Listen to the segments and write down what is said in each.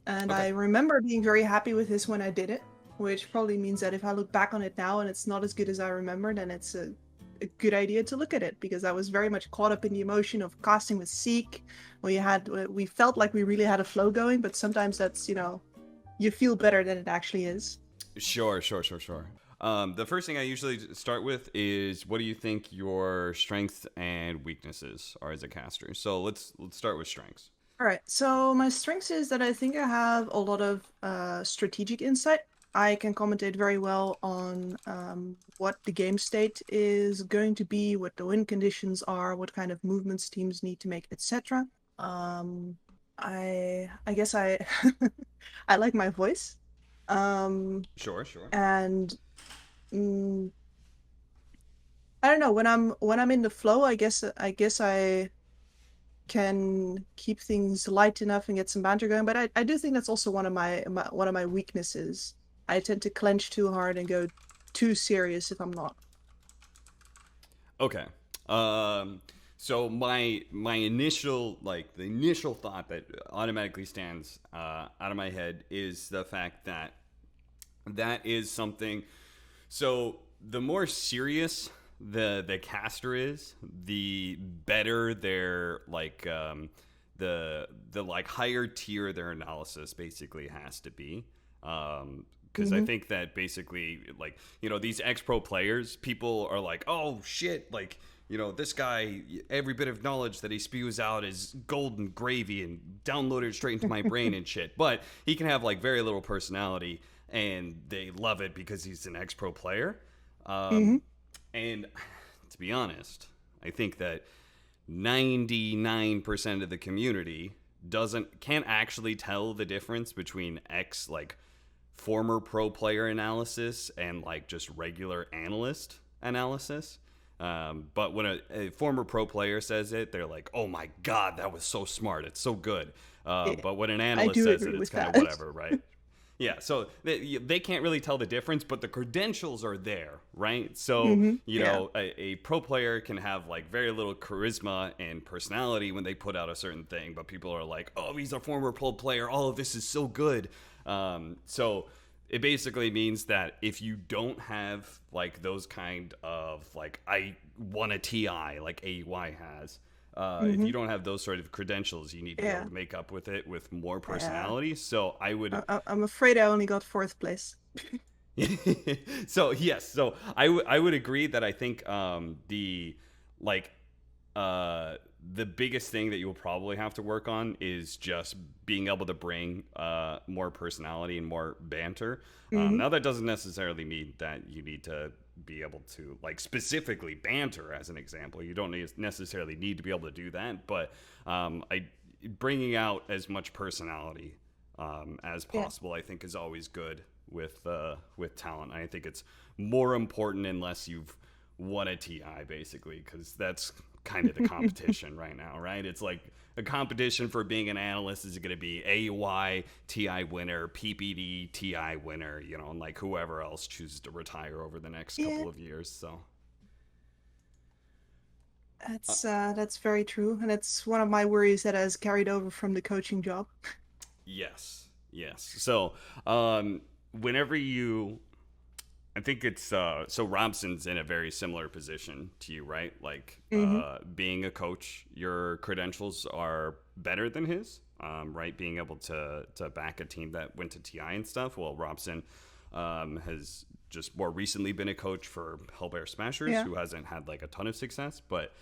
And Okay. I remember being very happy with this when I did it, which probably means that if I look back on it now and it's not as good as I remember, then it's a good idea to look at it because I was very much caught up in the emotion of casting with Seek. We felt like we really had a flow going, but sometimes that's you feel better than it actually is. Sure. The first thing I usually start with is what do you think your strengths and weaknesses are as a caster? So let's start with strengths. All right. So my strengths is that I think I have a lot of strategic insight. I can commentate very well on what the game state is going to be, what the win conditions are, what kind of movements teams need to make, etc. Um, I guess I I like my voice. Um, Sure. and mm, I don't know when I'm in the flow. I guess I can keep things light enough and get some banter going. But I do think that's also one of my weaknesses. I tend to clench too hard and go too serious if I'm not. Okay. Um, so my initial the initial thought that automatically stands out of my head is the fact that that is something. So the more serious the caster is, the better their the like higher tier their analysis basically has to be. Because I Hmm. think that basically, these ex pro players, people are like, oh shit, this guy, every bit of knowledge that he spews out is golden gravy and downloaded straight into my brain and shit. But he can have like very little personality and they love it because he's an ex pro player. Hmm. Um, and to be honest, I think that 99% of the community can't actually tell the difference between former pro player analysis and like just regular analyst analysis. But when a former pro player says it, they're like, "Oh my god, that was so smart! It's so good." Yeah, But when an I analyst do says it, agree it's with kind of that. whatever, right? Yeah, so they can't really tell the difference, but the credentials are there, right? So, Yeah. a pro player can have like very little charisma and personality when they put out a certain thing, but people are like, oh, he's a former pro player. All of this is so good. So it basically means that if you don't have like those kind of like, I won a TI like AY has, if Hmm. you don't have those sort of credentials, you need to be able Yeah. to make up with it with more Yeah. personality. So I would, I'm afraid I only got fourth place. so yes, so I would agree that I think like uh the biggest thing that you'll probably have to work on is just being able to bring more personality and more banter. Hmm. Now that doesn't necessarily mean that you need to be able to like specifically banter as an example. You don't necessarily need to be able to do that, but I bringing out as much personality as Yeah. possible, I think, is always good with talent. I think it's more important unless you've won a TI, basically, because that's kind of the competition right now, right? It's like a competition for being an analyst is going to be AY TI winner, PPD TI winner, and like whoever else chooses to retire over the next Yeah. couple of years. So, uh, That's very true, and it's one of my worries that has carried over from the coaching job. yes. So, whenever you I think it's so Robson's in a very similar position to you, right? Like Hmm. being a coach, your credentials are better than his, right? Being able to back a team that went to TI and stuff. Well, Robson has just more recently been a coach for Hellbear Smashers, Yeah. who hasn't had like a ton of success, but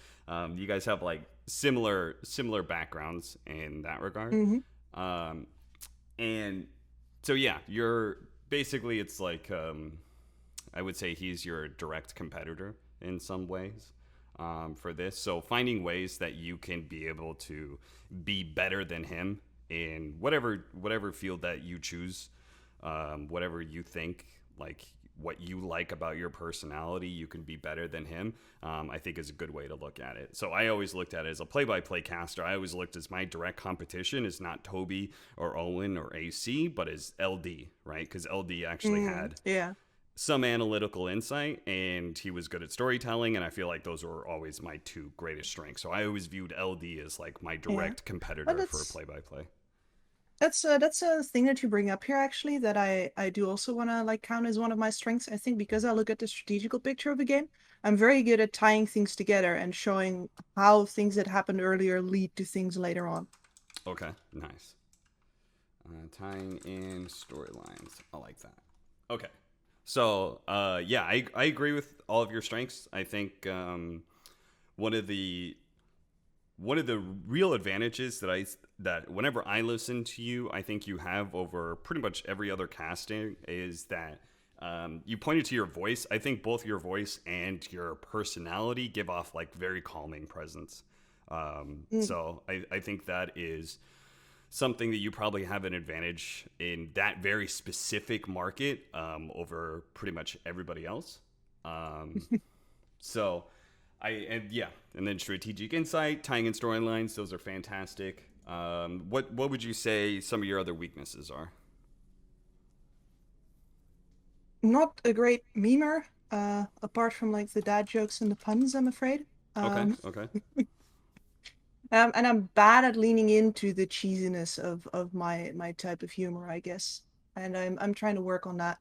you guys have like similar backgrounds in that regard. Hmm. Um, and so yeah, you're basically it's like I would say he's your direct competitor in some ways for this. So finding ways that you can be able to be better than him in whatever field that you choose, whatever you think like what you like about your personality, you can be better than him. I think is a good way to look at it. So I always looked at it as a play-by-play caster. I always looked as my direct competition is not Toby or Owen or AC, but is LD, right? Because LD actually had Yeah. some analytical insight and he was good at storytelling, and I feel like those were always my two greatest strengths. So I always viewed LD as like my Yeah. direct But competitor for that's play by play. That's a thing that you bring up here actually that I do also want to like count as one of my strengths. I think because I look at the strategical picture of a game, I'm very good at tying things together and showing how things that happened earlier lead to things later on. Okay, nice. Tying in storylines. I like that. Okay. So, yeah, I agree with all of your strengths. I think one of the one of the real advantages that whenever I listen to you, I think you have over pretty much every other casting is that you pointed to your voice. I think both your voice and your personality give off like very calming presence. Mm. So I think that is something that you probably have an advantage in that very specific market over pretty much everybody else. Um, so and yeah, and then strategic insight, tying in storylines, those are fantastic. What would you say some of your other weaknesses are? Not a great memer, apart from like the dad jokes and the puns, I'm afraid. Okay, Um, okay. and I'm bad at leaning into the cheesiness of my type of humor, I guess. And I'm trying to work on that.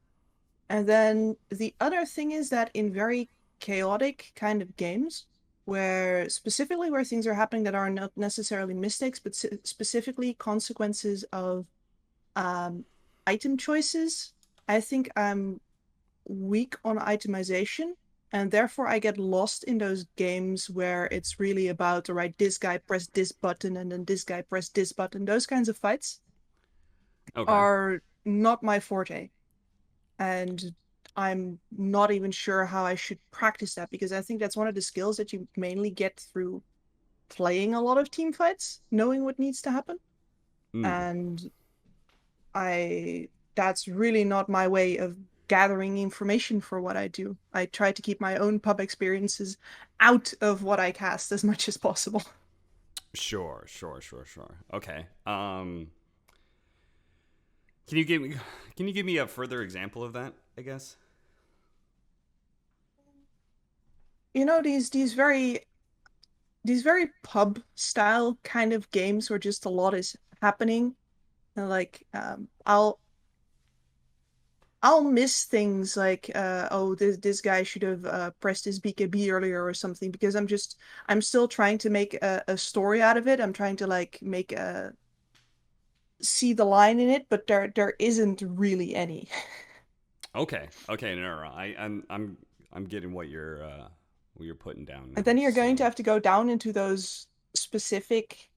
And then the other thing is that in very chaotic kind of games, where specifically where things are happening that are not necessarily mistakes, but specifically consequences of um, item choices, I think I'm weak on itemization. And therefore, I get lost in those games where it's really about, all right, this guy pressed this button and then this guy pressed this button. Those kinds of fights Okay. are not my forte. And I'm not even sure how I should practice that because I think that's one of the skills that you mainly get through playing a lot of team fights, knowing what needs to happen. Mm, And I that's really not my way of gathering information for what I do. I try to keep my own pub experiences out of what I cast as much as possible. sure. Okay. Can you give me can you give me a further example of that, I guess? You know, these very pub style kind of games where just a lot is happening. And like I'll miss things like oh this guy should have pressed his BKB earlier or something because I'm still trying to make a story out of it. I'm trying to like make a see the line in it, but there isn't really any. Okay. Okay. No. I'm getting what you're putting down And now. then you're going to So. have to go down into those specific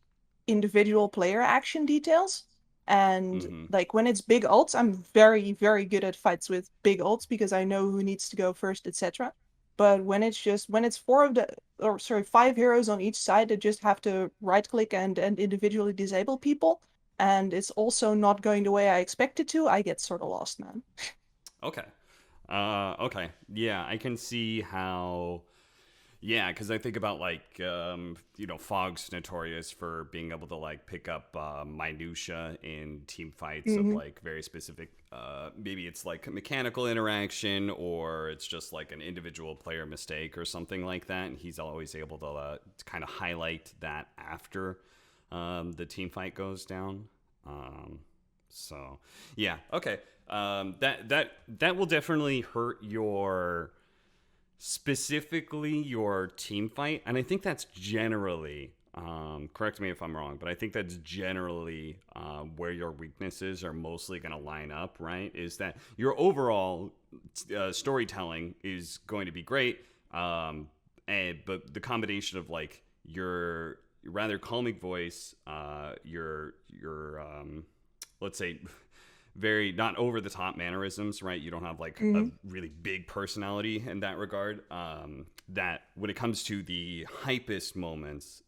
individual player action details. And Mm-hmm. like when it's big ults, I'm very, very good at fights with big ults because I know who needs to go first, etc. But when it's four of the or sorry, five heroes on each side that just have to right click and individually disable people, and it's also not going the way I expect it to, I get sort of lost, man. Okay. Okay. Yeah, I can see how. Yeah, because I think about like Fog's notorious for being able to like pick up minutia in team fights of Hmm. like very specific. Maybe it's like a mechanical interaction or it's just like an individual player mistake or something like that. And he's always able to kind of highlight that after the team fight goes down. Um, so yeah, okay. That will definitely hurt your specifically your team fight, and I think that's generally. Correct me if I'm wrong, but I think that's generally where your weaknesses are mostly going to line up. Right? Is that your overall storytelling is going to be great, but the combination of like your rather calming voice, your let's say very not over the top mannerisms, right? You don't have like a Hmm. really big personality in that regard. That when it comes to the hypest moments,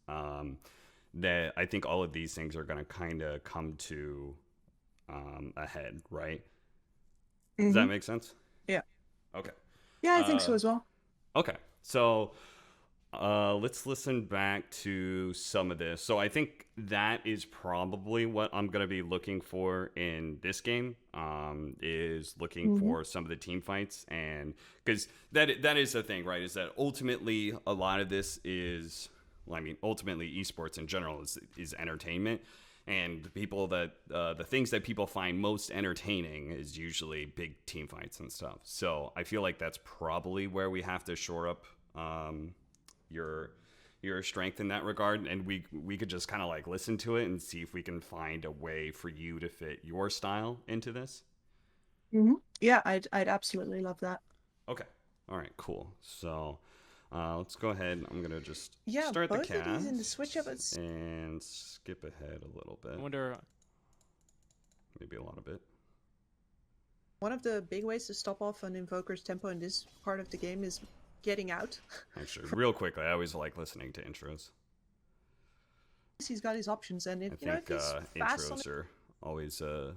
that I think all of these things are going to kind of come to a head, right? Does that Hmm. make sense? Yeah. Okay. Yeah, I think Uh, so as well. okay. So let's listen back to some of this. So I think that is probably what I'm going to be looking for in this game. Is looking Hmm. for some of the team fights, and because that is the thing, right? Is that ultimately a lot of this is, well, I mean, ultimately esports in general is entertainment, And the things that people find most entertaining is usually big team fights and stuff. So I feel like that's probably where we have to shore up your strength in that regard, and we could just kind of like listen to it and see if we can find a way for you to fit your style into this. Yeah, I'd absolutely love that. Okay. All right. Cool. So let's go ahead. I'm gonna just Yeah, start the both of these in the cast switch up. It's and skip ahead a little bit, I wonder. maybe a lot of it. one of the big ways to stop off an invoker's tempo in this part of the game is getting out. Actually, real quickly, I always like listening to intros. He's got his options, and if I if think he's fast on intros are always The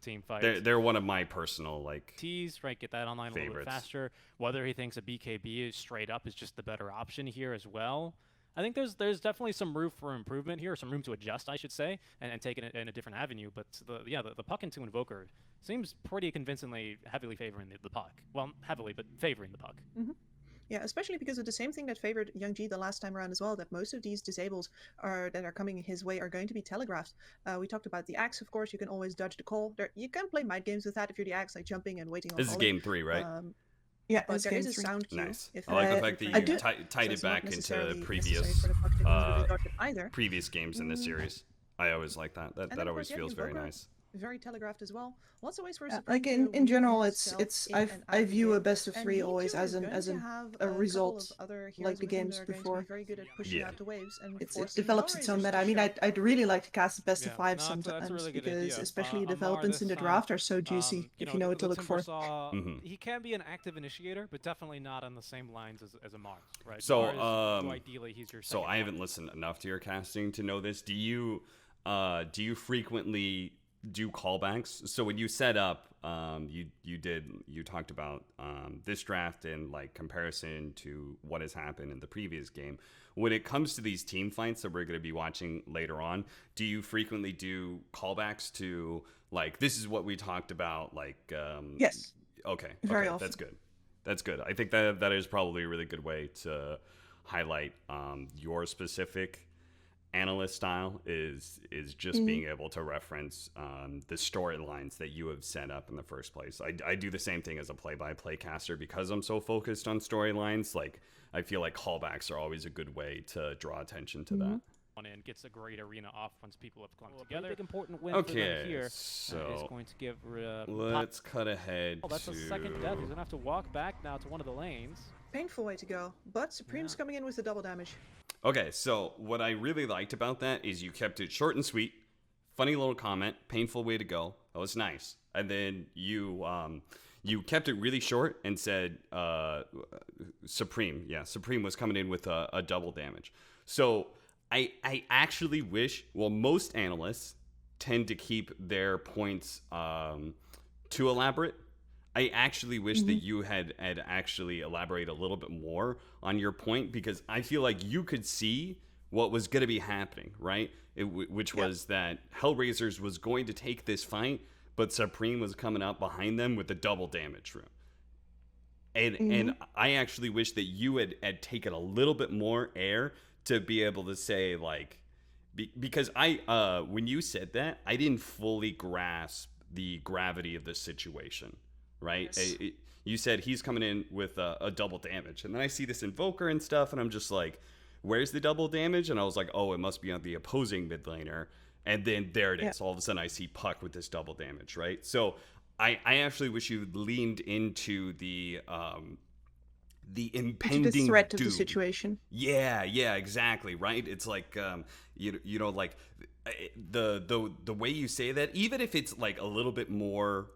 team fights. they're one of my personal like Tease, right? Get that online a little bit favorites. faster. Whether he thinks a BKB is straight up is just the better option here as well. I think there's definitely some room for improvement here, some room to adjust, I should say, and take it in a different avenue. But the puck into Invoker seems pretty convincingly heavily favoring the puck. Well, heavily, but favoring the puck. Yeah, especially because of the same thing that favored Young G the last time around as well, that most of these disables that are coming his way are going to be telegraphed. We talked about the axe, of course. You can always dodge the call. You can play mind games with that if you're the axe, like jumping and waiting on This is calling. game 3, right? Yeah, But there is a sound cue. Nice. If, I like the fact that I you do- tied it it's not back into necessarily previous necessary for the puck to immediately dodge it either. previous games in this series. I always like that. And That then, of always course, yeah, feels very Invoker, nice. very telegraphed as well. Lots of ways for Like Supreme to in general, weaken it's himself in and out I of the view a game. best of And three he always too as is an going as to an have a couple result of other heroes like the with him games that are going to before. be very good at pushing Yeah. out the waves and It forcing develops its own Hellraisers meta. to I mean, show. I'd really like to cast the best of Yeah, five no, that's a sometimes really good because idea. especially Amar developments in this the time, draft are so juicy if you know what to look for. He can be an active initiator, but definitely not on the same lines as a Mars, right? So, Mars, ideally, he's your So second I one. haven't listened enough to your casting to know this. Do you frequently do callbacks? So when you set up, you talked about this draft in like comparison to what has happened in the previous game. When it comes to these team fights that we're going to be watching later on, do you frequently do callbacks to like this is what we talked about? Like Yes, okay, very okay, often. that's good. That's good. I think that is probably a really good way to highlight your specific analyst style is just being able to reference the storylines that you have set up in the first place. I do the same thing as a play-by-play caster because I'm so focused on storylines. Like I feel like callbacks are always a good way to draw attention to that. One in gets a great arena off once people have clung together. Big important win Okay, for them here. so is going to give. Let's cut ahead. Oh, that's to... a second death. He's gonna have to walk back now to one of the lanes. Painful way to go, but Supreme's coming in with the double damage. Okay, so what I really liked about that is you kept it short and sweet. Funny little comment, painful way to go. That was nice. And then you kept it really short and said Supreme. Yeah, Supreme was coming in with a double damage. So I actually wish, well, most analysts tend to keep their points too elaborate. I actually wish that you had actually elaborated a little bit more on your point because I feel like you could see what was going to be happening, right? Which was that Hellraisers was going to take this fight, but Supreme was coming up behind them with the double damage room. And I actually wish that you had taken a little bit more air to be able to say like, because when you said that, I didn't fully grasp the gravity of the situation. Right? Yes. You said he's coming in with a double damage. And then I see this Invoker and stuff, and I'm just like, where's the double damage? And I was like, oh, it must be on the opposing mid laner. And then there it is. All of a sudden, I see Puck with this double damage, right? So I actually wish you leaned into the impending the threat of doom. the situation. Yeah, exactly, right? It's like you know like the way you say that, even if it's like a little bit more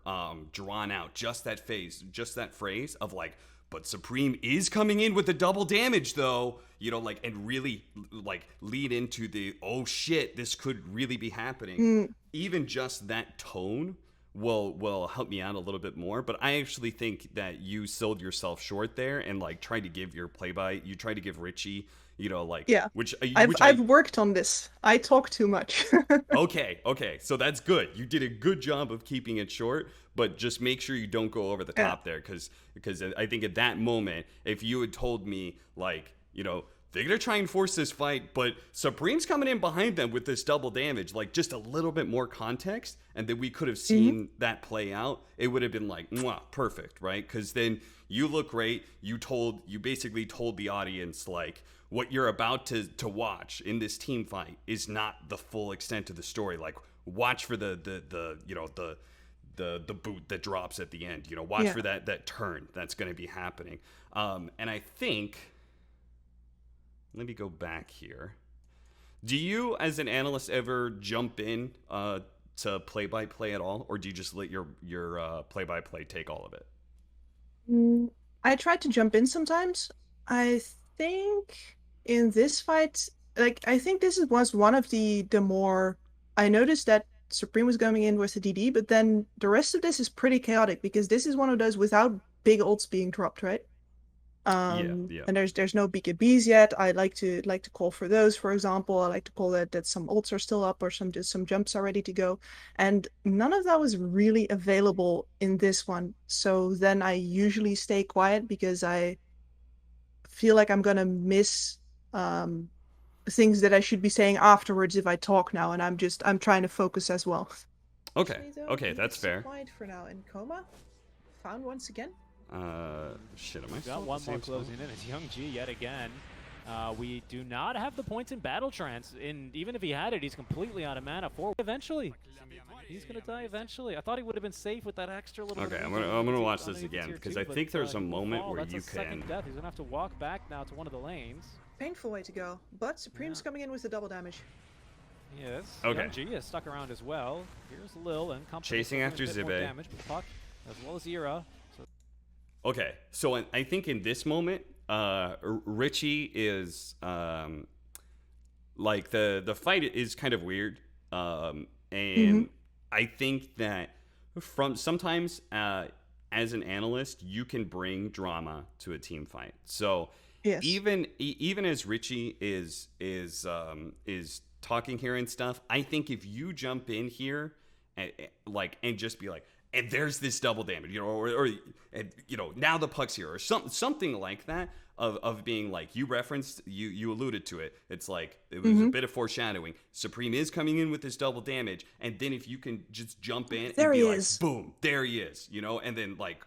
drawn out, just that phrase of like, but Supreme is coming in with the double damage though, you know, like, and really like lead into the oh shit, this could really be happening. Even just that tone will help me out a little bit more. But I actually think that you sold yourself short there and like tried to give your you tried to give Richie, you know, like, Yeah, which I've worked on this. I talk too much. okay, so that's good. You did a good job of keeping it short, but just make sure you don't go over the top there, because I think at that moment, if you had told me like, you know, they're going to try and force this fight, but Supreme's coming in behind them with this double damage, like just a little bit more context, and then we could have seen that play out. It would have been like, mwah, perfect, right? Because then you look great. You basically told the audience, like, what you're about to watch in this team fight is not the full extent of the story. Like, watch for the boot that drops at the end. You know, watch for that turn that's going to be happening. And I think, let me go back here. Do you, as an analyst, ever jump in to play-by-play at all, or do you just let your play-by-play take all of it? I tried to jump in sometimes. I think in this fight, like, I think this was one of the more. I noticed that Supreme was coming in with the DD, but then the rest of this is pretty chaotic because this is one of those without big ults being dropped, right? And there's no BKBs yet. I like to call for those, for example. I like to call that some ults are still up or some jumps are ready to go. And none of that was really available in this one. So then I usually stay quiet because I feel like I'm gonna miss things that I should be saying afterwards if I talk now, and I'm trying to focus as well. Okay. Actually, though, Okay, that's fair. Quiet for now. In coma, found once again. Shit, am I We've still got at one the more same closing spot? in. It's Young G yet again. We do not have the points in Battle Trance, and even if he had it, he's completely out of mana. Eventually. He's gonna die eventually. I thought he would have been safe with that extra little. Okay, I'm gonna watch this again because I think there's a moment where you can. Second death. He's gonna have to walk back now to one of the lanes. Painful way to go, but Supreme's coming in with the double damage. Yes. Okay. Young G is stuck around as well. Here's Lil and company Chasing after Zibe. damage, but Puck as well as Ira. So Okay, so I think in this moment, Richie is like the fight is kind of weird, and I think that from sometimes as an analyst, you can bring drama to a team fight. So Yes. even as Richie is talking here and stuff, I think if you jump in here and just be like, and there's this double damage, you know, or you know, now the puck's here, or something like that, of being like, you referenced, you alluded to it. It's like, it was a bit of foreshadowing. Supreme is coming in with this double damage, and then if you can just jump in There and be he like, is. boom, there he is, you know, and then like,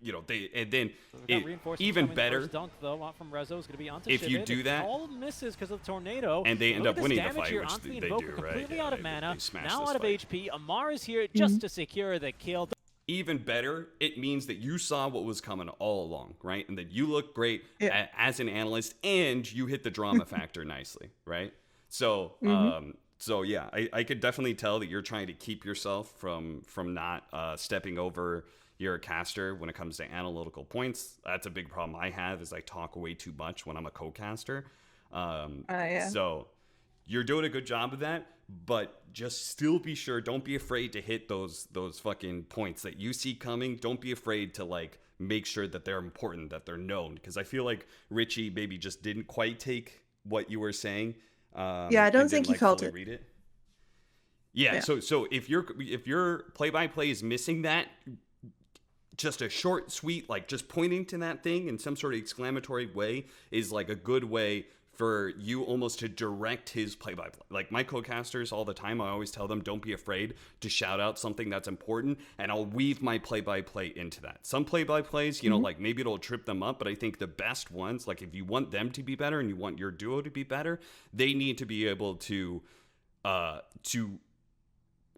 you know, reinforcements even coming. better. First dunk though from Rezo is going to be onto If you Shibit. do that, all misses because of the tornado, and they end Look up at this winning the damage fight, here. which Onto the they Invoker, do, right? completely Yeah, out of they mana, smash now this out of fight. HP. Amar is here just to secure the kill. Even better, it means that you saw what was coming all along, right? And that you look great as an analyst, and you hit the drama factor nicely, right? So, so yeah, I could definitely tell that you're trying to keep yourself from not stepping over your caster when it comes to analytical points. That's a big problem I have, is I talk way too much when I'm a co-caster. So you're doing a good job of that, but just still be sure, don't be afraid to hit those fucking points that you see coming. Don't be afraid to like make sure that they're important, that they're known, because I feel like Richie maybe just didn't quite take what you were saying. I don't think he felt it. Read it. Yeah. So if your play-by-play is missing that, just a short, sweet, like just pointing to that thing in some sort of exclamatory way is like a good way for you almost to direct his play-by-play. Like my co-casters all the time, I always tell them, don't be afraid to shout out something that's important, and I'll weave my play-by-play into that. Some play-by-plays, you know, like maybe it'll trip them up, but I think the best ones, like if you want them to be better and you want your duo to be better, they need to be able to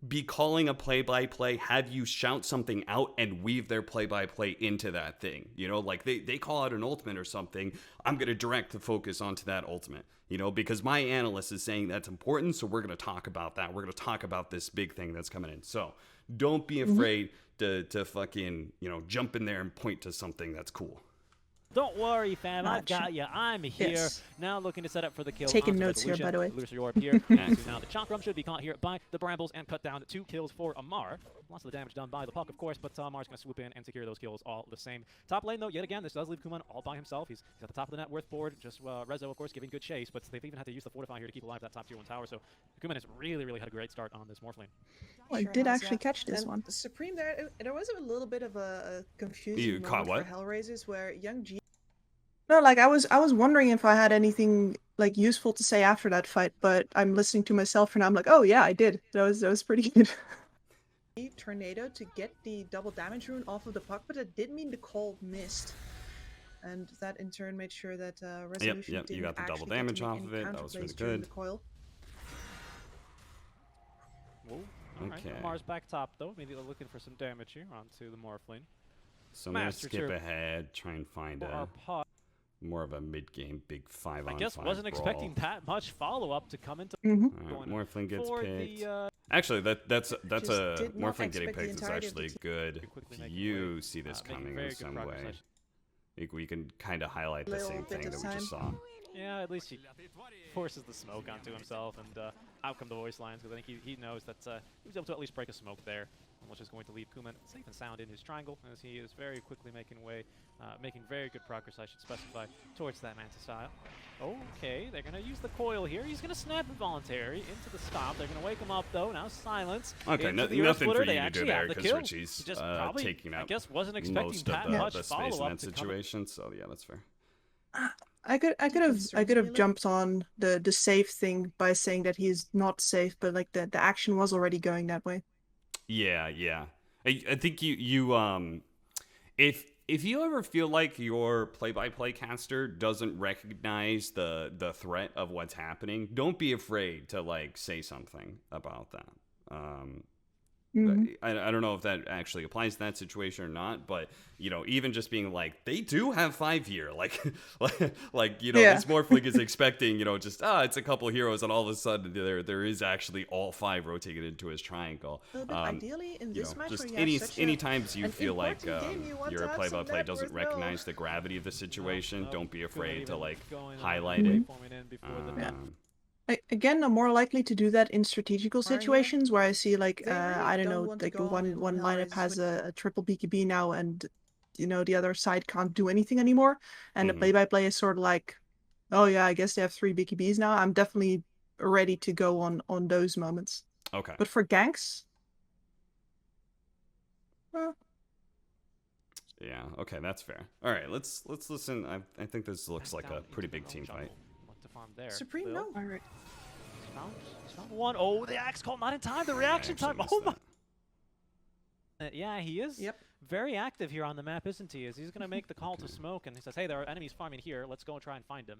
be calling a play-by-play, have you shout something out and weave their play-by-play into that thing. You know, like they call out an ultimate or something, I'm going to direct the focus onto that ultimate, you know, because my analyst is saying that's important, so we're going to talk about that. We're going to talk about this big thing that's coming in. So don't be afraid to fucking, you know, jump in there and point to something that's cool. Don't worry, fam. I've got you. I'm here. Now looking to set up for the kill. Taking notes here, by the way. Europe here. Now the Chakram should be caught here by the Brambles and cut down to 2 kills for Amar. Lots of the damage done by the Puck, of course, but Amar's going to swoop in and secure those kills all the same. Top lane, though, yet again, this does leave Kuman all by himself. He's at the top of the net worth board. Just Rezo, of course, giving good chase, but they've even had to use the Fortify here to keep alive that top tier 1 tower. So Kuman has really had a great start on this Morph lane. I did actually catch this one. Supreme there was a little bit of a confusion You caught moment what? for Hellraisers where Young G No, like I was wondering if I had anything like useful to say after that fight, but I'm listening to myself and I'm like, oh yeah, I did. That was pretty good. Tornado to get the double damage rune off of the puck, but it did mean the call missed. And that in turn made sure that Resolution Yep, you didn't got the double actually get to damage make off any of it. That counter was plays really during good. the coil. Whoa. Alright, Okay. Mars back top though. Immediately looking for some damage here onto the Morphling. So I'm gonna Master skip Tier ahead, try and find for our a pod. more of a mid-game big 5-on-5 I guess wasn't expecting that much follow-up to come into Alright, Morphling gets for picked. the Actually, that's Just a did not Morphling getting expect the picked is entirety of the actually team. good. quickly making You way, see this making coming very in good some progress, way. actually. We can kind of highlight the Little same bit thing of that we just saw. time. Yeah, at least he forces the smoke onto himself, and out come the voice lines, because I think he knows that he was able to at least break a smoke there, which is going to leave Kuman safe and sound in his triangle, as he is very quickly making way, making very good progress, I should specify, towards that Manta style. Okay, they're going to use the coil here. He's going to snap involuntary into the stop. They're going to wake him up, though. Now silence. Okay, into nothing the for They you to do actually there have the because kill. Richie's He just probably, taking I out guess, wasn't expecting most that of the much space in follow-up that to come. situation. So yeah, that's fair. I could have jumped on the safe thing by saying that he's not safe, but like the action was already going that way. Yeah, yeah. I think if you ever feel like your play-by-play caster doesn't recognize the threat of what's happening, don't be afraid to like say something about that. I don't know if that actually applies to that situation or not, but you know, even just being like, they do have 5 here, like you know, Yeah. this Morphling is expecting, you know, just it's a couple heroes, and all of a sudden there is actually all 5 rotated into his triangle. But ideally in You this know, match just where you have such any a, times you an feel like important game, you want your to have some play-by-play net doesn't worth, no. recognize the gravity of the situation, Nope, don't be couldn't afraid to even like go in highlight and it. forming in before the Yeah. Um, Again, I'm more likely to do that in strategical Are here. situations where I see like They really I don't don't know, want to like go on one lineup Hellraiser has swing. a triple BKB now, and you know the other side can't do anything anymore, and the mhm. play-by-play is sort of like, oh yeah, I guess they have 3 BKBs now. I'm definitely ready to go on those moments. Okay. But for ganks, Yeah. Okay, that's fair. All right, let's listen. I think this looks like down a pretty into big their team own fight. jungle. What to farm there? Supreme, Lil, no. All right. he's found one. Oh, the axe call not in time. The reaction I actually time. missed Oh my. that. Yeah, he is Yep. very active here on the map, isn't he? As he's going to make the call to smoke, and he says, hey, there are enemies farming here. Let's go and try and find them.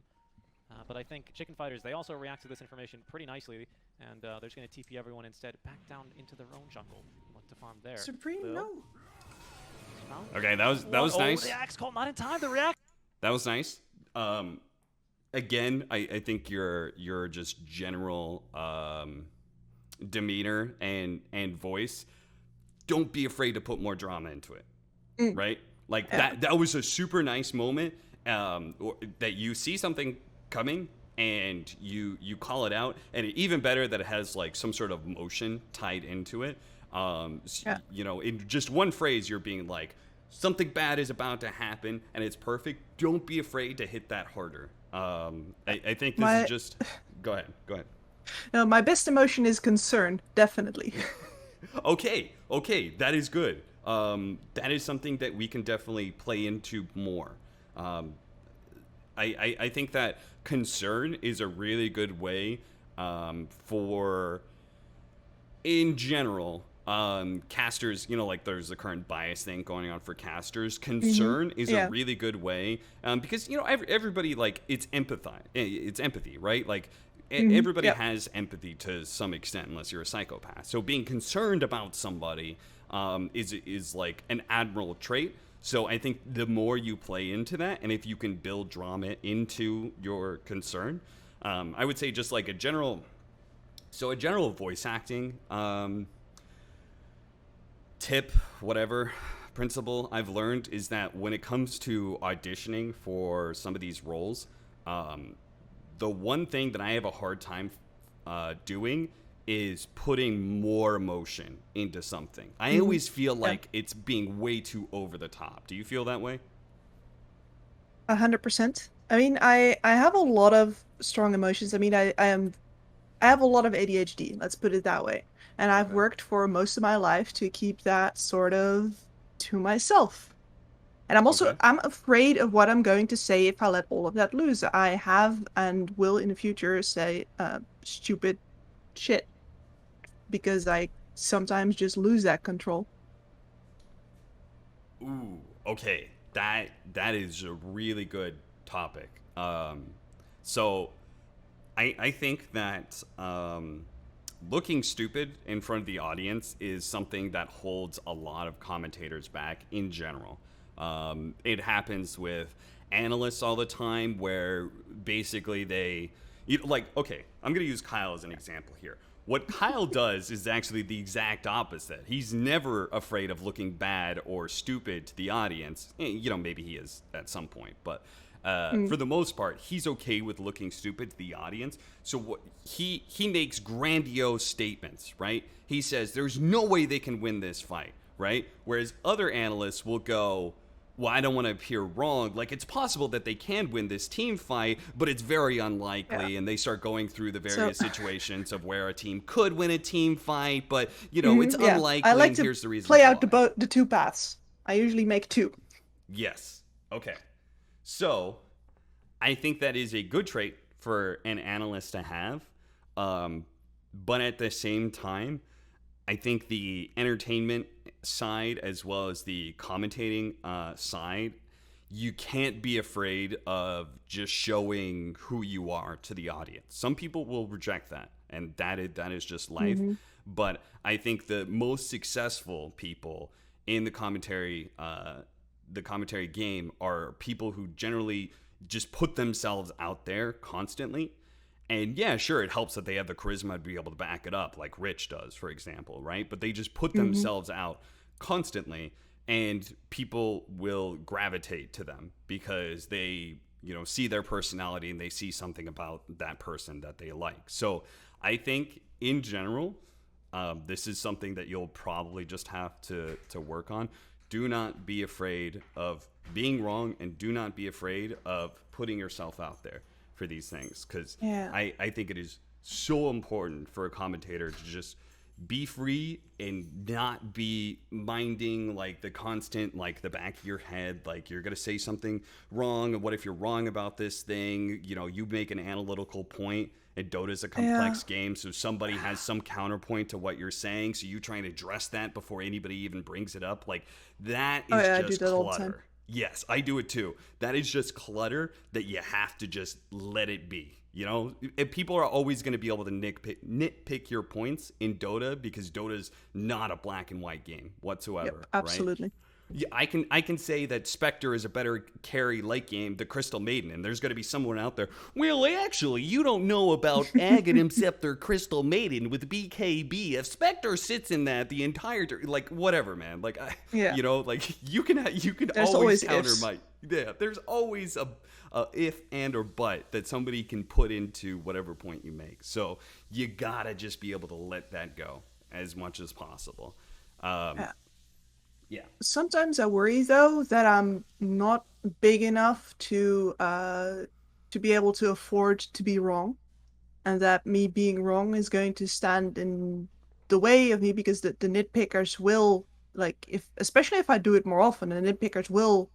But I think Chicken Fighters, they also react to this information pretty nicely, and they're just going to TP everyone instead back down into their own jungle. What to farm there? Supreme, Lil, no. he's found Okay, that was one. nice. Oh, the axe call not in time. The react. That was nice. Again, I think your just general demeanor and voice. Don't be afraid to put more drama into it, right? Like that was a super nice moment. That you see something coming and you call it out, and even better that it has like some sort of motion tied into it. You know, in just one phrase, you're being like, something bad is about to happen, and it's perfect. Don't be afraid to hit that harder. I think this is just. Go ahead. No, my best emotion is concern, definitely. Okay, that is good. That is something that we can definitely play into more. I think that concern is a really good way for, in general, casters, you know, like there's the current bias thing going on for casters. Concern is a really good way because, you know, everybody, like, it's empathy, right? Like, everybody has empathy to some extent, unless you're a psychopath. So being concerned about somebody is like an admirable trait. So I think the more you play into that, and if you can build drama into your concern, I would say just like a general voice acting tip, whatever principle I've learned is that when it comes to auditioning for some of these roles, the one thing that I have a hard time doing is putting more emotion into something. I always feel like it's being way too over the top. Do you feel that way? 100%. I mean, I have a lot of strong emotions. I mean, I have a lot of ADHD, let's put it that way. And I've worked for most of my life to keep that sort of to myself. And Okay. I'm afraid of what I'm going to say if I let all of that loose. I have and will in the future say stupid shit because I sometimes just lose that control. Ooh, okay. That is a really good topic. So I think that looking stupid in front of the audience is something that holds a lot of commentators back in general. It happens with analysts all the time, where basically like, okay, I'm gonna use Kyle as an example here. What Kyle does is actually the exact opposite. He's never afraid of looking bad or stupid to the audience. Maybe he is at some point, but Mm, for the most part, he's okay with looking stupid to the audience. So he makes grandiose statements, right? He says there's no way they can win this fight, right? Whereas other analysts will go, well, I don't want to appear wrong. Like, it's possible that they can win this team fight, but it's very yeah. unlikely. And they start going through the So various situations of where a team could win a team fight, but it's yeah, I unlikely, like and to here's the play reasons out why. the two paths. I usually make two. Yes. Okay. So I think that is a good trait for an analyst to have. But at the same time, I think the entertainment side as well as the commentating side, you can't be afraid of just showing who you are to the audience. Some people will reject that, and that is just life. Hmm. But I think the most successful people in the commentary game are people who generally just put themselves out there constantly. And yeah, sure, it helps that they have the charisma to be able to back it up, like Rich does, for example, right? But they just put Hmm. themselves out constantly, and people will gravitate to them because they, see their personality and they see something about that person that they like. So I think in general, this is something that you'll probably just have to work on. Do not be afraid of being wrong, and do not be afraid of putting yourself out there for these things, because Yeah. I think it is so important for a commentator to just be free and not be minding like the constant, like the back of your head, like you're gonna say something wrong, and what if you're wrong about this thing. You make an analytical point, and Dota's a Yeah. complex game, so somebody has some counterpoint to what you're saying, so you try and address that before anybody even brings it up. Like, that Oh is yeah, I do just that all the time. clutter. Yes, I do it too. That is just clutter that you have to just let it be. People are always going to be able to nitpick your points in Dota, because Dota's not a black and white game Yep, whatsoever, right? absolutely. Yeah, I can say that Spectre is a better carry late game than Crystal Maiden, and there's going to be someone out there. Well, actually, you don't know about Aghanim Scepter Crystal Maiden with BKB. If Spectre sits in that the entire like whatever, man. Like Yeah. like you can There's always always counter ifs. my yeah. There's always a if and or but that somebody can put into whatever point you make. So you gotta just be able to let that go as much as possible. Um, Yeah. yeah. Sometimes I worry though that I'm not big enough to be able to afford to be wrong, and that me being wrong is going to stand in the way of me because the nitpickers will, like, if especially if I do it more often, the nitpickers will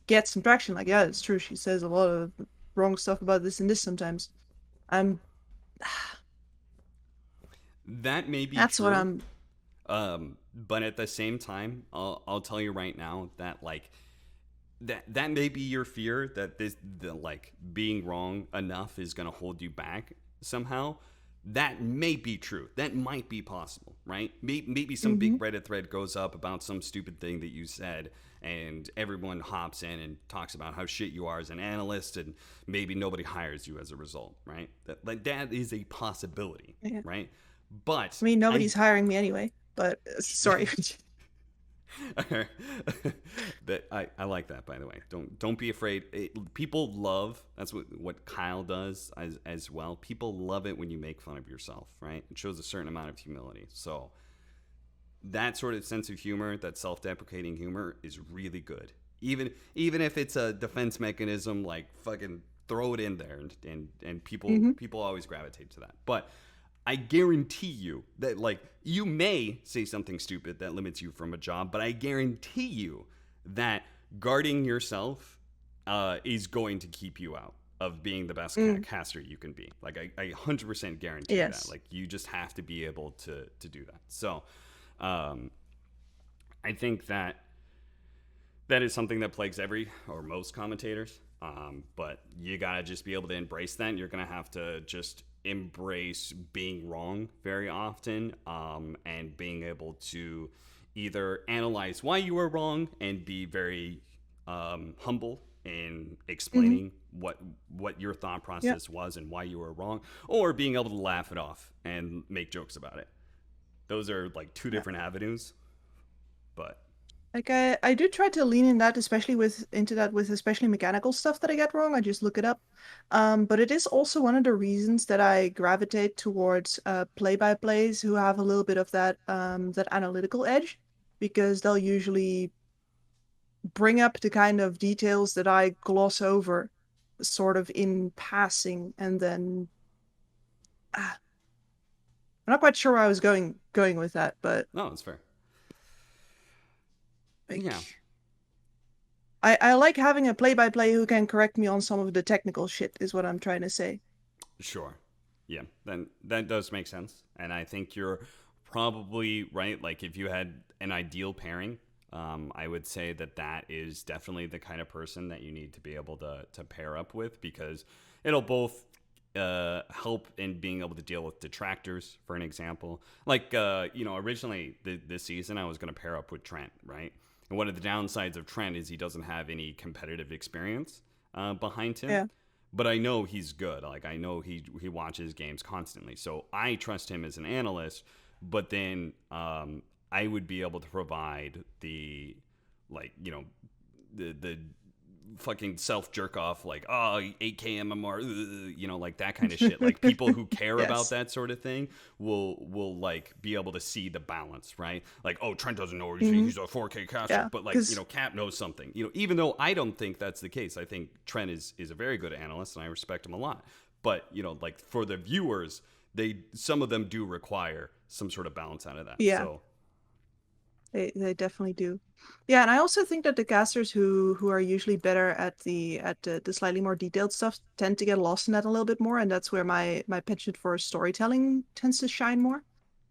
get some traction. Like, yeah, it's true. She says a lot of wrong stuff about this and this sometimes. I'm That may be That's what true, I'm. but at the same time, I'll tell you right now that like that may be your fear, that like being wrong enough is going to hold you back somehow. That may be true. That might be possible, right? Maybe some Hmm. big Reddit thread goes up about some stupid thing that you said, and everyone hops in and talks about how shit you are as an analyst, and maybe nobody hires you as a result, right? That is a possibility, Yeah. right? But I mean, I nobody's hiring me anyway. But sorry. I like that, by the way. Don't be afraid. People love, that's what Kyle does as well. People love it when you make fun of yourself, right? It shows a certain amount of humility. So that sort of sense of humor, that self-deprecating humor, is really good. Even if it's a defense mechanism, like fucking throw it in there, and people Hmm. people always gravitate to that. But I guarantee you that, like, you may say something stupid that limits you from a job, but I guarantee you that guarding yourself is going to keep you out of being the best caster you can be. Like I 100% guarantee that. Yes. Like you just have to be able to do that. So I think that is something that plagues every or most commentators. But you gotta just be able to embrace that. You're gonna have to just embrace being wrong very often, and being able to either analyze why you were wrong and be very humble in explaining what your thought process was and why you were wrong, or being able to laugh it off and make jokes about it. Those are like two different avenues, but like I do try to lean in that, especially with especially mechanical stuff that I get wrong. I just look it up. But it is also one of the reasons that I gravitate towards play-by-plays who have a little bit of that that analytical edge, because they'll usually bring up the kind of details that I gloss over sort of in passing, and then I'm not quite sure where I was going with that, but no, it's fair. like, Yeah. I like having a play-by-play who can correct me on some of the technical shit, is what I'm trying to say. Sure. Yeah, then that does make sense. And I think you're probably right. Like if you had an ideal pairing, I would say that is definitely the kind of person that you need to be able to pair up with, because it'll both help in being able to deal with detractors, for an example. Like, originally this season I was going to pair up with Trent, right? And one of the downsides of Trent is he doesn't have any competitive experience behind him. Yeah. But I know he's good. Like I know he watches games constantly, so I trust him as an analyst. But then I would be able to provide the the fucking self jerk off, like 8K MMR, like that kind of shit. Like people who care about that sort of thing will like be able to see the balance, right? Like, oh, Trent doesn't know he's a 4K caster, but like Cap knows something. Even though I don't think that's the case. I think Trent is a very good analyst and I respect him a lot. But like for the viewers, some of them do require some sort of balance out of that. Yeah. So they definitely do. Yeah, and I also think that the casters who are usually better at the slightly more detailed stuff tend to get lost in that a little bit more, and that's where my penchant for storytelling tends to shine more.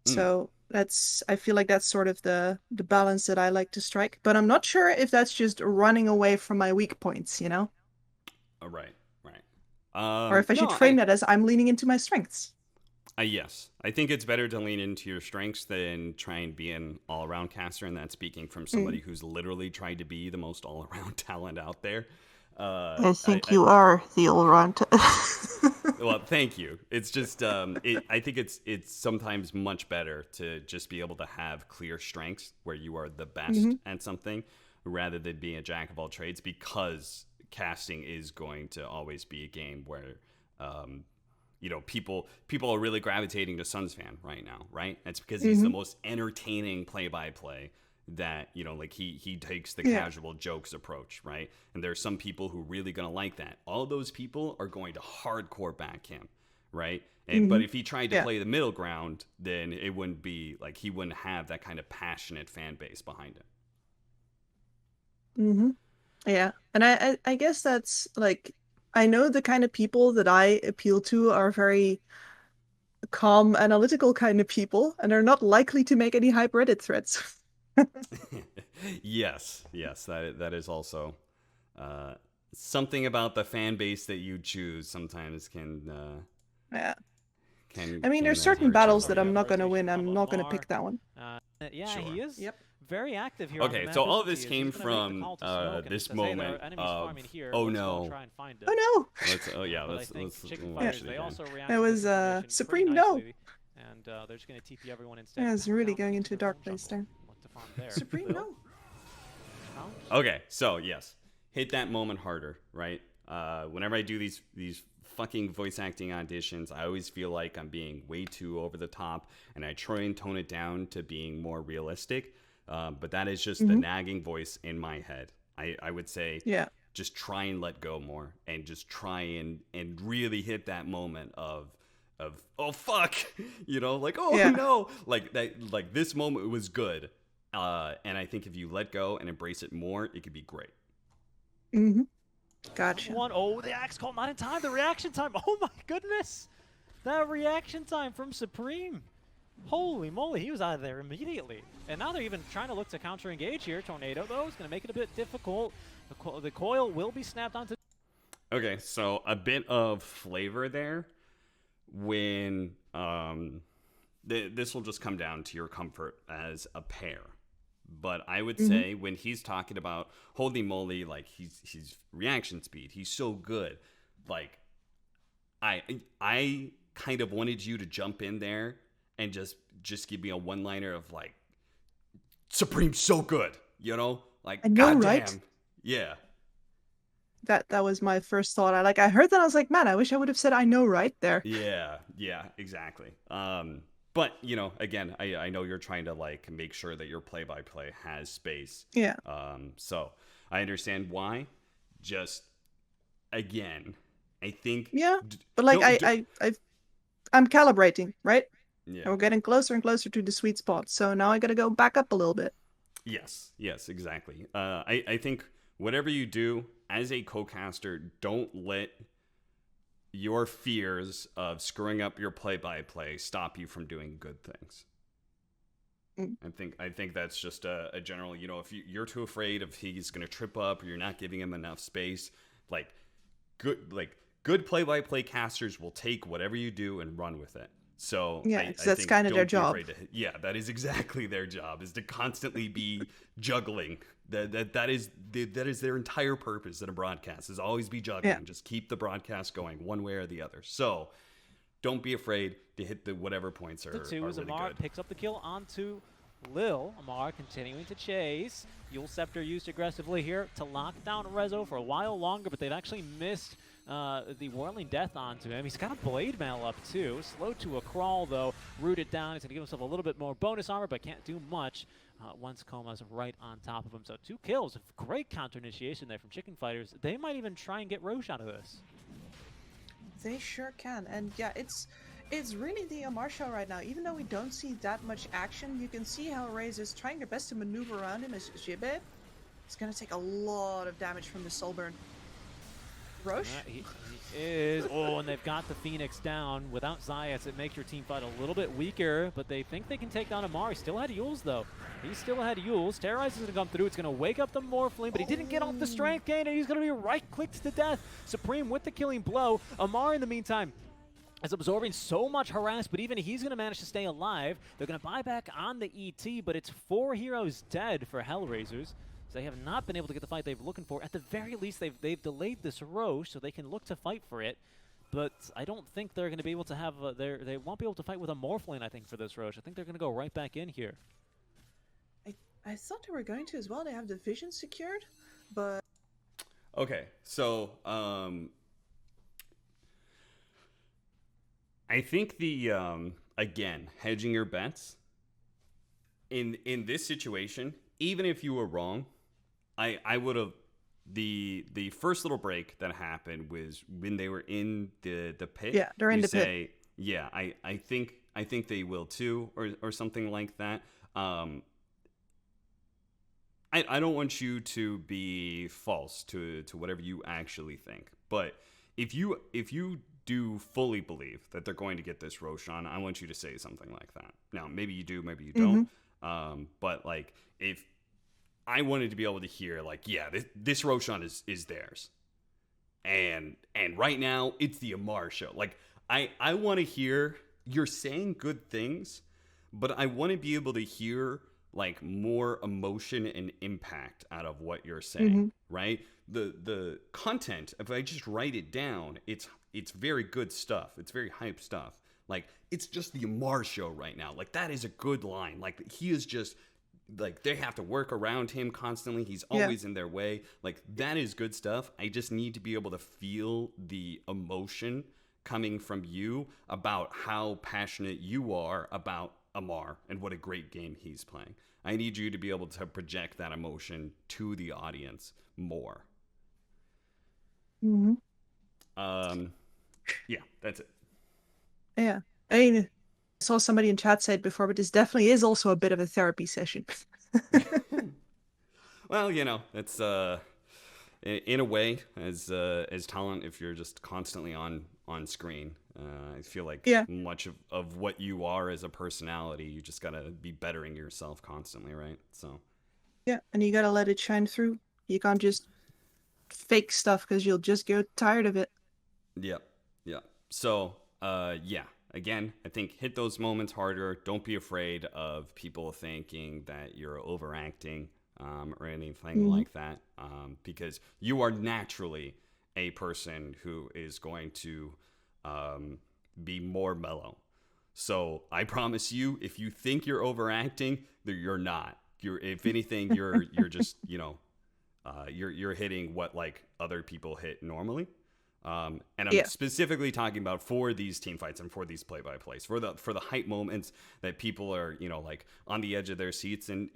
So I feel like that's sort of the balance that I like to strike. But I'm not sure if that's just running away from my weak points, Right. Or if I should frame that as I'm leaning into my strengths. Yes. I think it's better to lean into your strengths than try and be an all-around caster, and that's speaking from somebody who's literally tried to be the most all-around talent out there. I think you are the all-around. Well, thank you. It's just, I think it's sometimes much better to just be able to have clear strengths where you are the best at something, rather than being a jack of all trades, because casting is going to always be a game where people are really gravitating to Suns fan right now, right? That's because he's the most entertaining play-by-play that, like he takes the casual jokes approach, right? And there's some people who really gonna like that. All those people are going to hardcore back him, right? And but if he tried to play the middle ground, then it wouldn't be like, he wouldn't have that kind of passionate fan base behind him. Yeah, and I guess that's like, I know the kind of people that I appeal to are very calm, analytical kind of people, and are not likely to make any hype Reddit threads. Yes, that is also something about the fan base that you choose sometimes can. Yeah. I mean, there's certain battles that I'm not going to win. I'm not going to pick that one. Sure. He is. Yep. Very active here. Okay, so all of this came from this moment of oh no. Oh no. Let's they also it was Supreme No. And they're just going to TP everyone instead. Yeah, it's really going into a dark place there. Supreme No. Okay, so yes, hit that moment harder, right? Whenever I do these fucking voice acting auditions, I always feel like I'm being way too over the top, and I try and tone it down to being more realistic. But that is just the nagging voice in my head. I would say, just try and let go more, and just try and really hit that moment of oh fuck, like no, like that, like this moment was good. And I think if you let go and embrace it more, it could be great. Mm-hmm. Gotcha. One. Oh, the axe call not in time. The reaction time. Oh my goodness. That reaction time from Supreme. Holy moly, he was out of there immediately. And now they're even trying to look to counter-engage here. Tornado, though, is going to make it a bit difficult. The coil will be snapped onto... Okay, so a bit of flavor there when this will just come down to your comfort as a pair. But I would say when he's talking about holy moly, like he's reaction speed, he's so good. Like I kind of wanted you to jump in there and just give me a one liner of like Supreme's so good, you know? Like I know, goddamn. right? Yeah. That was my first thought. I heard that, I was like, man, I wish I would have said I know right there. Yeah, exactly. But you know, again, I know you're trying to like make sure that your play-by-play has space. Yeah. So I understand why. Just again, I think. Yeah. But like I'm calibrating, right? Yeah. And we're getting closer and closer to the sweet spot. So now I gotta go back up a little bit. Yes, exactly. I think whatever you do as a co-caster, don't let your fears of screwing up your play-by-play stop you from doing good things. I think that's just a general, you know, if you're too afraid of he's going to trip up or you're not giving him enough space, like good play-by-play casters will take whatever you do and run with it. So yeah, I that's think kind of their don't job. be afraid to, yeah, that is exactly their job, is to constantly be juggling. That is their entire purpose in a broadcast, is always be juggling. Yeah. Just keep the broadcast going one way or the other. So don't be afraid to hit the whatever points are as really Amar good. picks up the kill onto Lil. Amar continuing to chase. Yule Scepter used aggressively here to lock down Rezo for a while longer, but they've actually missed the Whirling Death onto him. He's got a Blade Mail up too. Slow to a crawl though. Rooted down. He's going to give himself a little bit more bonus armor, but can't do much once Koma's right on top of him. So 2 kills. Great counter initiation there from Chicken Fighters. They might even try and get Roche out of this. They sure can. And yeah, it's really the Amar show right now. Even though we don't see that much action, you can see how Raze is trying their best to maneuver around him as Jibbe. It's gonna take a lot of damage from the soul burn. Roche? He is. Oh, and they've got the Phoenix down. Without Zayas, it makes your team fight a little bit weaker, but they think they can take down Amar. He still had Yules, though. He's still ahead of Yules. Terrorize is going to come through. It's going to wake up the Morphling, but he didn't get off the strength gain, and he's going to be right-clicked to death. Supreme with the killing blow. Amar, in the meantime, is absorbing so much harass, but even he's going to manage to stay alive. They're going to buy back on the ET, but it's 4 heroes dead for Hellraisers. They have not been able to get the fight they've looking for. At the very least, they've delayed this Roche so they can look to fight for it. But I don't think they're going to be able to have they won't be able to fight with a Morphling, I think, for this Roche. I think they're going to go right back in here. I thought they were going to as well. They have the vision secured, but Okay, so I think the again, hedging your bets in this situation, even if you were wrong, I would have the first little break that happened was when they were in the pit. Yeah, they're in the pit. Yeah, I think they will too, or something like that. I don't want you to be false to whatever you actually think, but if you do fully believe that they're going to get this Roshan, I want you to say something like that. Now, maybe you do, maybe you don't. But like, if I wanted to be able to hear, like, yeah, this Roshan is theirs, and right now it's the Amar show. Like, I want to hear you're saying good things, but I want to be able to hear like more emotion and impact out of what you're saying, right? The content, if I just write it down, it's very good stuff. It's very hype stuff. Like, it's just the Amar show right now. Like, that is a good line. Like, he is just, like, they have to work around him constantly. He's always in their way. Like, that is good stuff. I just need to be able to feel the emotion coming from you about how passionate you are about Amar and what a great game he's playing. I need you to be able to project that emotion to the audience more. Yeah, that's it. Yeah. I mean, I saw somebody in chat say it before, but this definitely is also a bit of a therapy session. Well, you know, it's in a way, as talent, if you're just constantly on screen, I feel like Yeah. much of what you are as a personality, you just gotta be bettering yourself constantly, right? So Yeah, and you gotta let it shine through. You can't just fake stuff because you'll just get tired of it. yeah, yeah. So yeah. Again, I think hit those moments harder. Don't be afraid of people thinking that you're overacting or anything Hmm. like that, because you are naturally a person who is going to um, be more mellow. So I promise you, if you think you're overacting, you're not. You're, if anything, you're just you're hitting what like other people hit normally. And I'm Yeah. specifically talking about for these team fights and for these play-by-plays, for the hype moments that people are, like on the edge of their seats and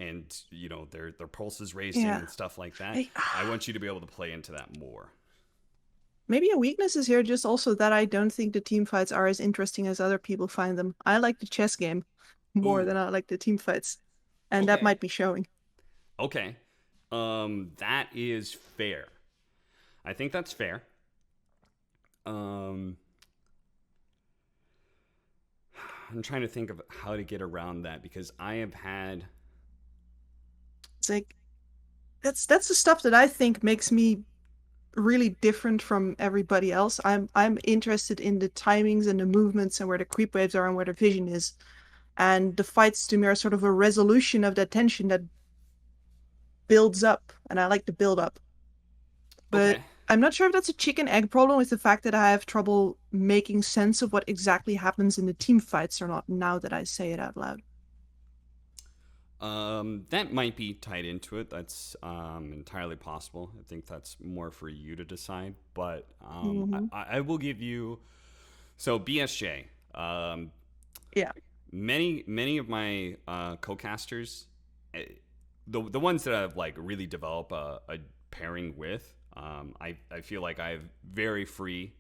their pulses racing Yeah. and stuff like that. I, I want you to be able to play into that more. maybe a weakness is here just also that I don't think the team fights are as interesting as other people find them. I like the chess game more Ooh, than I like the team fights, and that okay, might be showing. okay, that is fair. I think that's fair. Um, I'm trying to think of how to get around that because I have had. It's like that's the stuff that I think makes me really different from everybody else. I'm interested in the timings and the movements and where the creep waves are and where the vision is. And the fights to me are sort of a resolution of that tension that builds up, and I like the build up. But Okay. I'm not sure if that's a chicken egg problem with the fact that I have trouble making sense of what exactly happens in the team fights or not now that I say it out loud. That might be tied into it. That's entirely possible. I think that's more for you to decide. But Hmm. I will give you. So BSJ. Yeah. Many of my co-casters, the ones that I've like really developed a pairing with, I feel like I have very free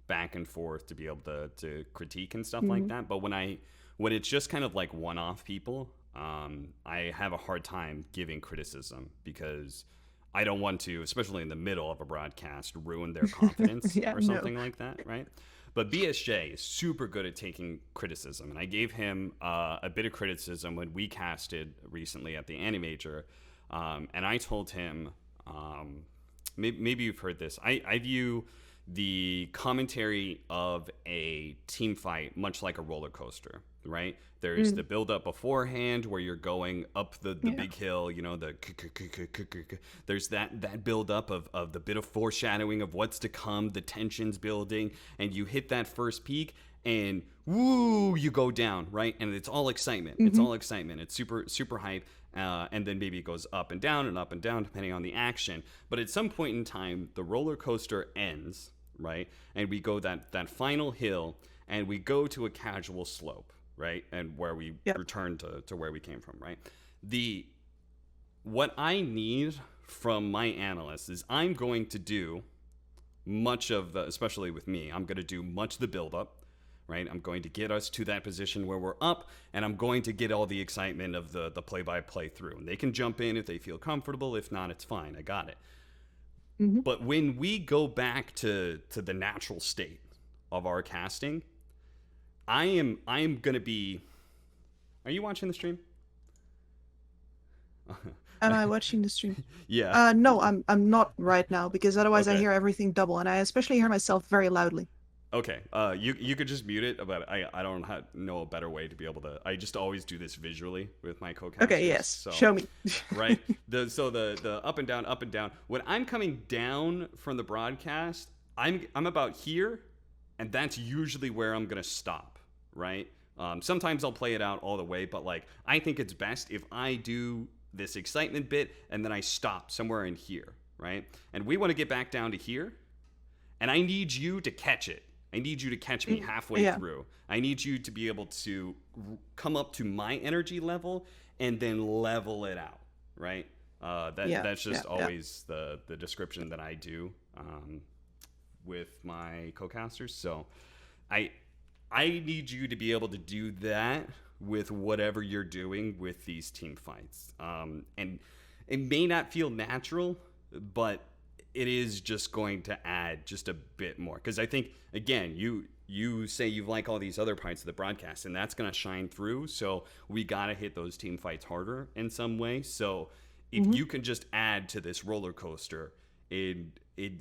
back and forth to be able to critique and stuff like Hmm. that. But when it's just kind of like one-off people, I have a hard time giving criticism because I don't want to, especially in the middle of a broadcast, ruin their confidence Yeah, or no. something like that, right? But BSJ is super good at taking criticism, and I gave him a bit of criticism when we casted recently at the Animajor, and I told him, maybe you've heard this. I view the commentary of a team fight much like a roller coaster, right? There's Mm, the build up beforehand where you're going up the yeah. big hill, there's that build up of the bit of foreshadowing of what's to come, the tensions building, and you hit that first peak and woo, you go down, right? And it's all excitement. It's Hmm. all excitement. It's super hype. And then maybe it goes up and down and up and down depending on the action. But at some point in time, the roller coaster ends, right? And we go that final hill, and we go to a casual slope, right? And where we Yep. return to where we came from, right? The What I need from my analyst is I'm going to do much of the, especially with me, I'm going to do much of the build up, right? I'm going to get us to that position where we're up, and I'm going to get all the excitement of the play by play through. And they can jump in if they feel comfortable. If not, it's fine. I got it. Hmm. But when we go back to the natural state of our casting, I'm going to be. Are you watching the stream? Am I watching the stream? Yeah. No, I'm not right now because otherwise I Okay. hear everything double, and I especially hear myself very loudly. Okay. You could just mute it, but I don't know a better way to be able to. I just always do this visually with my Okay, co-casters. yes, So show me. right, the up and down, up and down. When I'm coming down from the broadcast, I'm about here, and that's usually where I'm gonna stop. Right. Sometimes I'll play it out all the way, but like I think it's best if I do this excitement bit and then I stop somewhere in here. Right. And we want to get back down to here, and I need you to catch it. I need you to catch me Mm, halfway yeah, through. I need you to be able to come up to my energy level and then level it out, right? yeah, That's yeah, just yeah. always the description that I do with my co-casters. So I I need you to be able to do that with whatever you're doing with these team fights. And it may not feel natural, but it is just going to add just a bit more. Because I think, again, you say you like all these other parts of the broadcast, and that's going to shine through. So we got to hit those team fights harder in some way. So if you can just add to this roller coaster in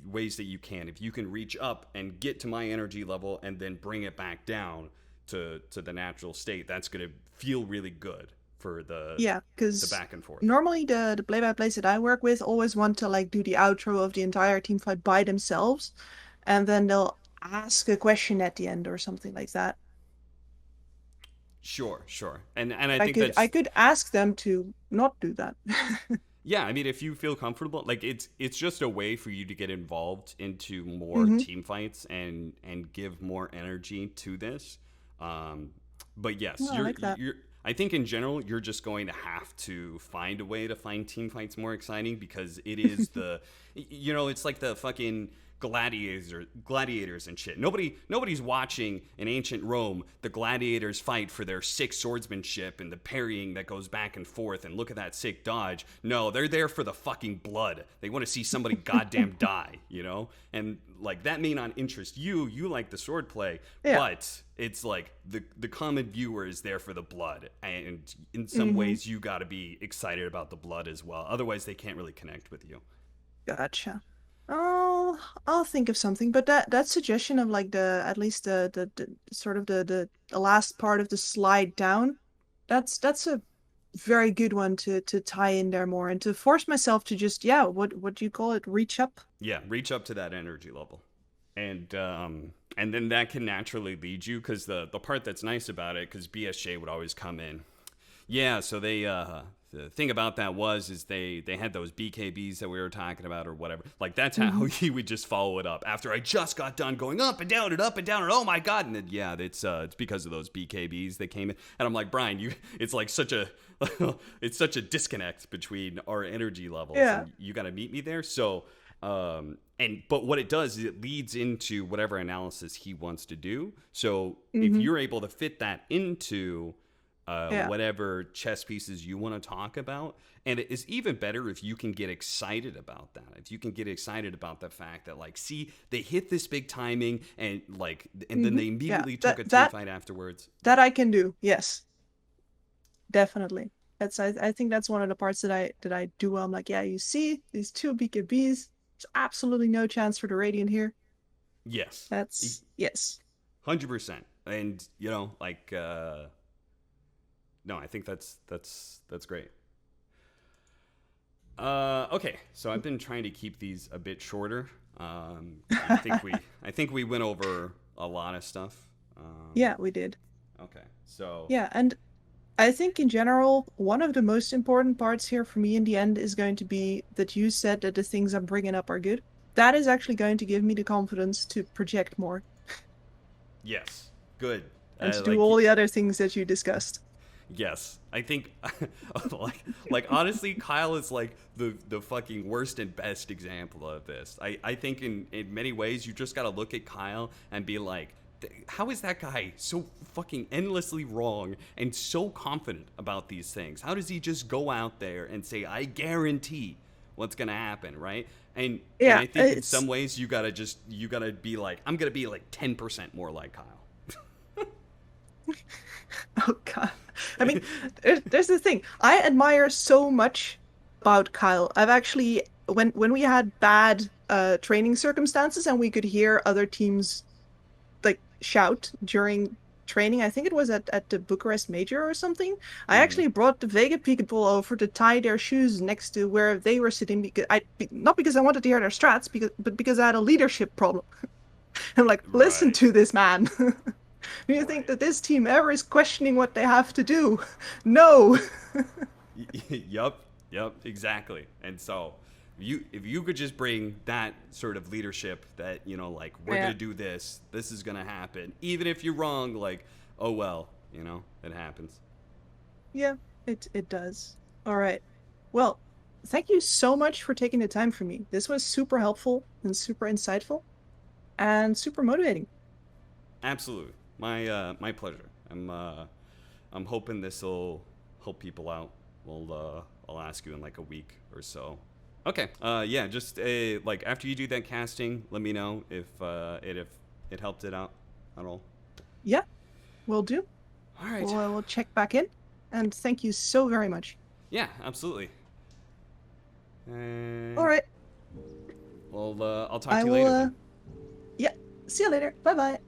ways that you can, if you can reach up and get to my energy level and then bring it back down to the natural state, that's going to feel really good for the because back and forth. normally the play-by-plays that I work with always want to like do the outro of the entire team fight by themselves, and then they'll ask a question at the end or something like that. Sure. And I think I could ask them to not do that. Yeah, I mean, if you feel comfortable, like it's just a way for you to get involved into more team fights and give more energy to this. But yes, I like that. I think in general you're just going to have to find a way to find team fights more exciting, because it is it's like the fucking gladiators and shit. Nobody's watching in ancient Rome the gladiators fight for their sick swordsmanship and the parrying that goes back and forth and look at that sick dodge. No, they're there for the fucking blood. They want to see somebody goddamn die, And like that may not interest you. You like the sword play, but it's like the common viewer is there for the blood, and in some ways you got to be excited about the blood as well. Otherwise they can't really connect with you. Gotcha. I'll think of something, but that suggestion of like at least the sort of the last part of the slide down, that's a very good one to tie in there more and to force myself to just what do you call it, reach up? Yeah, reach up to that energy level. And then that can naturally lead you, because the part that's nice about it, because BSJ would always come in. Yeah, so they the thing about that is they had those BKBs that we were talking about or whatever. Like that's how he would just follow it up after I just got done going up and down and up and down and oh my god. And then, it's because of those BKBs that came in. And I'm like, Brian, it's like such a it's such a disconnect between our energy levels. Yeah. And you got to meet me there. So but what it does is it leads into whatever analysis he wants to do. So if you're able to fit that into whatever chess pieces you want to talk about. And it is even better if you can get excited about that. If you can get excited about the fact that, like, see, they hit this big timing and then they immediately took a team fight afterwards. That I can do. Yes, definitely. I think that's one of the parts that I do well. I'm like, you see these two BKBs. There's absolutely no chance for the Radiant here. Yes. Yes. 100%. And no, I think that's great. Okay, so I've been trying to keep these a bit shorter. I think we went over a lot of stuff. Yeah, we did. Okay, so yeah, and I think in general, one of the most important parts here for me in the end is going to be that you said that the things I'm bringing up are good. That is actually going to give me the confidence to project more. Yes, good. And to do all the other things that you discussed. Yes, I think, like honestly, Kyle is like the fucking worst and best example of this. I think in many ways you just got to look at Kyle and be like, how is that guy so fucking endlessly wrong and so confident about these things? How does he just go out there and say, I guarantee what's gonna happen, right? And I think in some ways you gotta be like, I'm gonna be like 10% more like Kyle. Oh god. I mean, there's the thing. I admire so much about Kyle. I've actually, when we had bad training circumstances and we could hear other teams like shout during training, I think it was at the Bucharest Major or something, I actually brought the Vega people over to tie their shoes next to where they were sitting, not because I wanted to hear their strats, but because I had a leadership problem. I'm like, listen to this man. Do you think that this team ever is questioning what they have to do? No. Yup, exactly. And so if you could just bring that sort of leadership that, like, we're going to do this is going to happen. Even if you're wrong, like, oh, well, it happens. Yeah, it does. All right. Well, thank you so much for taking the time for me. This was super helpful and super insightful and super motivating. Absolutely. My pleasure. I'm hoping this will help people out. I'll ask you in like a week or so Okay. Yeah. Just like after you do that casting, let me know if it helped it out at all. Yeah, will do. All right. Well, I will check back in. And thank you so very much. Yeah. Absolutely. And All right. well, I'll talk I to you will. later then. Yeah. See you later. Bye bye.